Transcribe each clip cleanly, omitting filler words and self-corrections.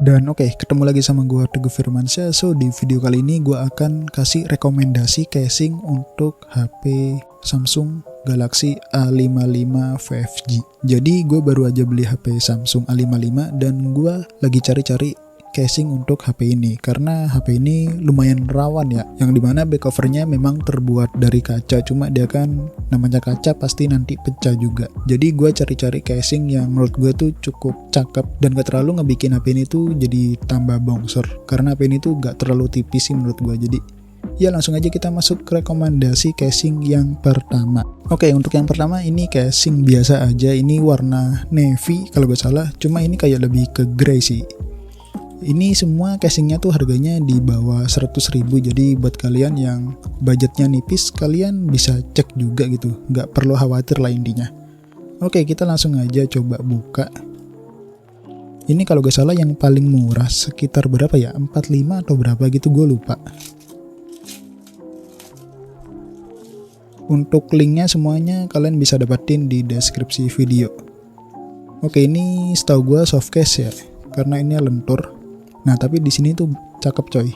Dan oke, ketemu lagi sama gue Teguh Firmansyah. So di video kali ini gue akan kasih rekomendasi casing untuk HP Samsung Galaxy A55 5G. Jadi gue baru aja beli HP Samsung A55 dan gue lagi cari-cari casing untuk HP ini karena HP ini lumayan rawan ya, yang dimana back covernya memang terbuat dari kaca, cuma dia kan namanya kaca pasti nanti pecah juga. Jadi gue cari-cari casing yang menurut gue tuh cukup cakep dan gak terlalu ngebikin HP ini tuh jadi tambah bongsor, karena HP ini tuh gak terlalu tipis sih menurut gue. Jadi ya langsung aja kita masuk ke rekomendasi casing yang pertama. Oke, untuk yang pertama ini casing biasa aja, ini warna navy kalau gak salah, cuma ini kayak lebih ke grey sih. Ini semua casingnya tuh harganya di bawah 100.000, jadi buat kalian yang budgetnya nipis kalian bisa cek juga gitu, nggak perlu khawatir lah intinya. Oke, kita langsung aja coba buka. Ini kalau gak salah yang paling murah sekitar berapa ya, 45 atau berapa gitu, gue lupa. Untuk linknya semuanya kalian bisa dapetin di deskripsi video. Oke, ini setahu gue softcase ya, karena ini lentur. Nah, tapi di sini tuh cakep coy.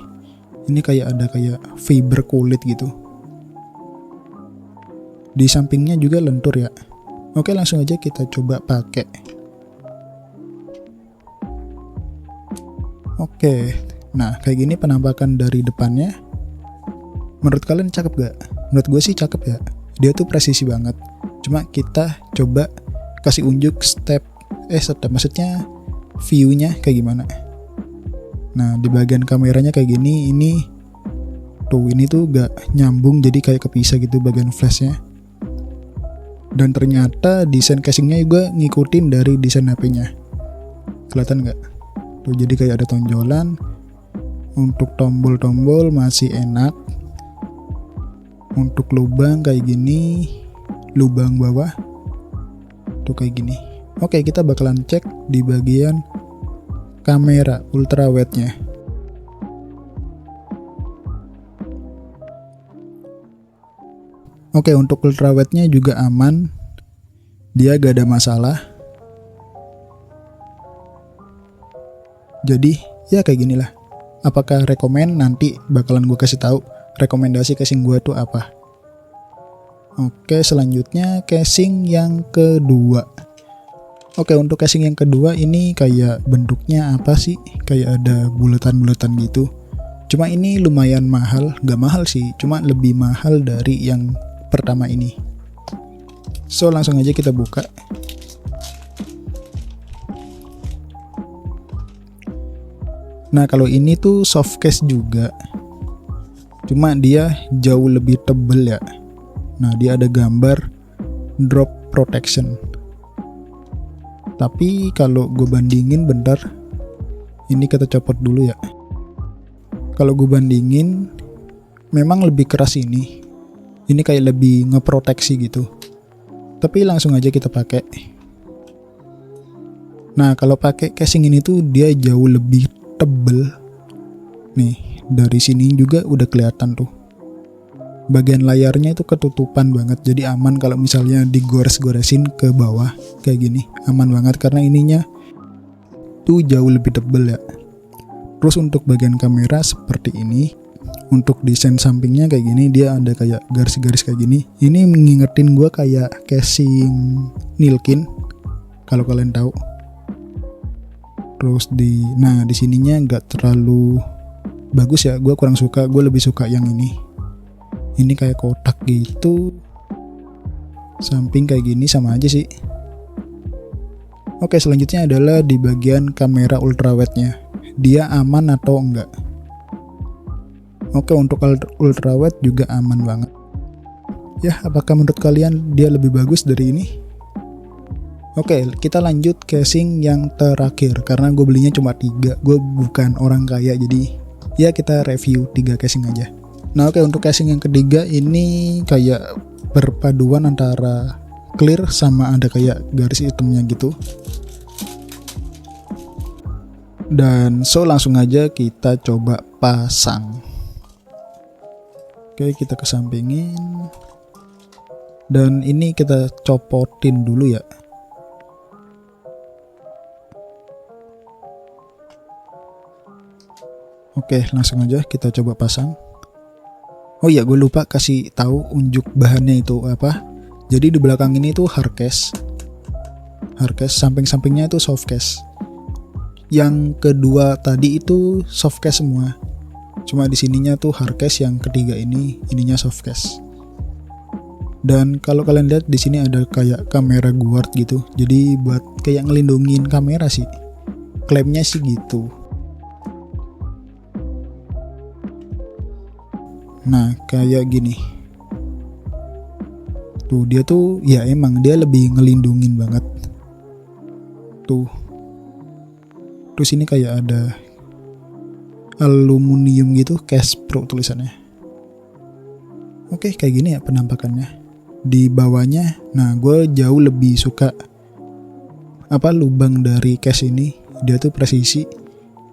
Ini kayak ada kayak fiber kulit gitu. Di sampingnya juga lentur ya. Oke, langsung aja kita coba pakai. Oke. Nah, kayak gini penampakan dari depannya. Menurut kalian cakep gak? Menurut gue sih cakep ya. Dia tuh presisi banget. Cuma kita coba kasih unjuk step maksudnya view-nya kayak gimana. Nah, di bagian kameranya kayak gini, ini tuh gak nyambung, jadi kayak kepisah gitu bagian flashnya. Dan ternyata desain casingnya juga ngikutin dari desain HP-nya. Kelihatan gak? Tuh, jadi kayak ada tonjolan. Untuk tombol-tombol masih enak. Untuk lubang kayak gini, lubang bawah tuh kayak gini. Oke, kita bakalan cek di bagian kamera ultrawide-nya. Oke, untuk ultrawide-nya juga aman. Dia gak ada masalah. Jadi, ya kayak ginilah. Apakah rekomend? Nanti bakalan gue kasih tahu rekomendasi casing gue tuh apa. Oke, selanjutnya casing yang kedua. Oke, untuk casing yang kedua ini kayak bentuknya apa sih? Kayak ada bulatan-bulatan gitu. Cuma ini lumayan mahal, gak mahal sih, cuma lebih mahal dari yang pertama ini. So, langsung aja kita buka. Nah, kalau ini tuh soft case juga. Cuma dia jauh lebih tebel ya. Nah, dia ada gambar drop protection. Tapi kalau gue bandingin, bentar, ini kita copot dulu ya. Kalau gue bandingin, memang lebih keras ini. Ini kayak lebih ngeproteksi gitu. Tapi langsung aja kita pakai. Nah, kalau pakai casing ini tuh dia jauh lebih tebel. Nih, dari sini juga udah kelihatan tuh. Bagian layarnya itu ketutupan banget, jadi aman kalau misalnya digores-goresin ke bawah kayak gini, aman banget karena ininya tuh jauh lebih tebel ya. Terus untuk bagian kamera seperti ini. Untuk desain sampingnya kayak gini, dia ada kayak garis-garis kayak gini. Ini mengingetin gue kayak casing Nilkin kalau kalian tahu. Terus di sininya nggak terlalu bagus ya, gue kurang suka, gue lebih suka yang ini. Ini kayak kotak gitu. Samping kayak gini sama aja sih. Oke, selanjutnya adalah di bagian kamera ultrawide-nya. Dia aman atau enggak? Oke, untuk ultrawide juga aman banget. Ya, apakah menurut kalian dia lebih bagus dari ini? Oke, kita lanjut casing yang terakhir. Karena gue belinya cuma 3. Gue bukan orang kaya, jadi ya kita review 3 casing aja. Nah, oke, untuk casing yang ketiga ini kayak perpaduan antara clear sama ada kayak garis hitamnya gitu. Dan langsung aja kita coba pasang. Oke, kita kesampingin. Dan ini kita copotin dulu ya. Oke, langsung aja kita coba pasang. Oh iya, gue lupa kasih tahu unjuk bahannya itu apa. Jadi di belakang ini tuh hard case, samping-sampingnya itu soft case. Yang kedua tadi itu soft case semua. Cuma di sininya tuh hard case, yang ketiga ininya soft case. Dan kalau kalian lihat di sini ada kayak kamera guard gitu. Jadi buat kayak ngelindungin kamera sih. Klaimnya sih gitu. Nah, kayak gini. Tuh, dia tuh ya emang dia lebih ngelindungin banget. Tuh. Terus ini kayak ada aluminium gitu, Case Pro tulisannya. Oke, kayak gini ya penampakannya. Di bawahnya, nah gue jauh lebih suka lubang dari case ini. Dia tuh presisi,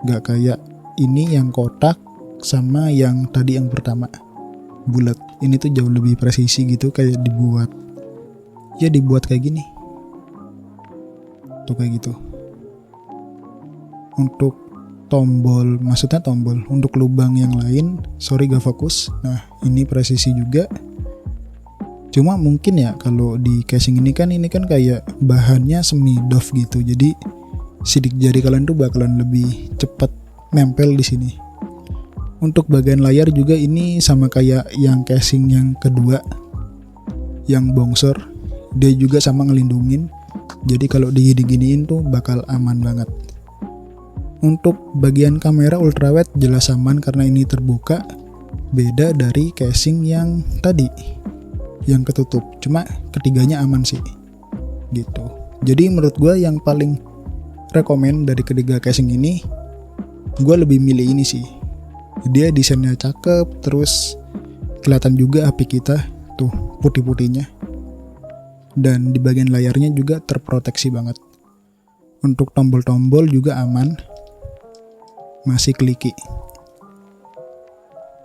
gak kayak ini yang kotak sama yang tadi yang pertama bulat. Ini tuh jauh lebih presisi gitu, kayak dibuat kayak gini tuh, kayak gitu. Untuk tombol untuk lubang yang lain, sorry gak fokus. Nah, ini presisi juga. Cuma mungkin ya kalau di casing ini kan kayak bahannya semi doff gitu, jadi sidik jari kalian tuh bakalan lebih cepat nempel di sini. Untuk bagian layar juga ini sama kayak yang casing yang kedua, yang bongsor, dia juga sama ngelindungin. Jadi kalau digini-giniin tuh bakal aman banget. Untuk bagian kamera ultrawide jelas aman karena ini terbuka, beda dari casing yang tadi yang ketutup. Cuma ketiganya aman sih gitu. Jadi menurut gue yang paling rekomen dari ketiga casing ini, gue lebih milih ini sih. Dia desainnya cakep, terus kelihatan juga HP kita tuh putih-putihnya, dan di bagian layarnya juga terproteksi banget. Untuk tombol-tombol juga aman, masih kliki.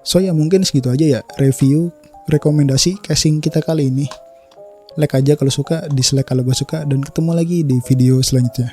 So ya mungkin segitu aja ya review rekomendasi casing kita kali ini. Like aja kalau suka, dislike kalau gak suka, dan ketemu lagi di video selanjutnya.